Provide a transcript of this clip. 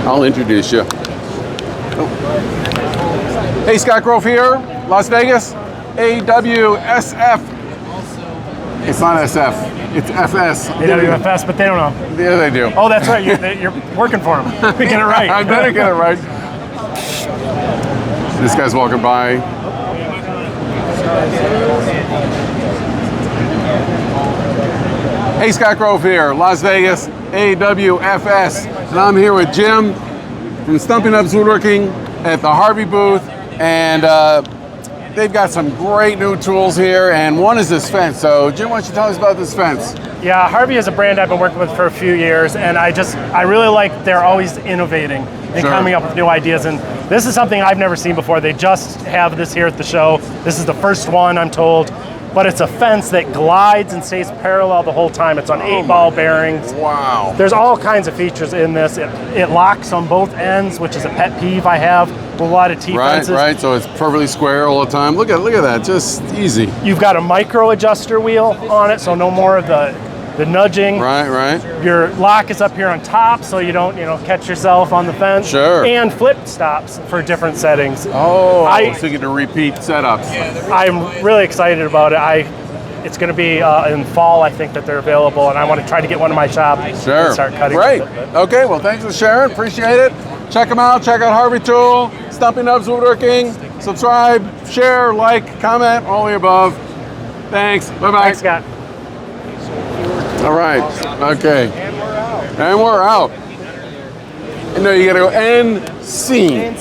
I'll introduce you. Hey, Scott Grove here, Las Vegas, AWSF. It's not SF, it's FS. AWFS, but they don't know. Yeah, they do. Oh, that's right. You're working for them. We get it right. I better get it right. This guy's walking by. Hey, Scott Grove here, Las Vegas, AWFS. And I'm here with Jim from Stumpy Nubs Woodworking at the Harvey booth. And they've got some great new tools here, and one is this fence. So, Jim, why don't you tell us about this fence? Yeah, Harvey is a brand I've been working with for a few years, and I really like they're always innovating and coming up with new ideas. And this is something I've never seen before. They just have this here at the show. This is the first one, I'm told. But it's a fence that glides and stays parallel the whole time. It's on 8-ball bearings. Wow. There's all kinds of features in this. It locks on both ends, which is a pet peeve I have with a lot of T-fences. Right, so it's perfectly square all the time. Look at that, just easy. You've got a micro adjuster wheel on it, so no more of the nudging. Right. Your lock is up here on top, so you don't, catch yourself on the fence. Sure. And flip stops for different settings. Oh, so you get to repeat setups. I'm really excited about it. It's going to be in fall, I think, that they're available, and I want to try to get one in my shop and start cutting. Great. Okay, well, thanks for sharing. Appreciate it. Check them out. Check out Harvey Tool, Stumpy Nubs Woodworking. Subscribe, share, like, comment, all the above. Thanks. Bye-bye. Thanks, Scott. All right. Okay. And we're out. You know, you got to go end scene.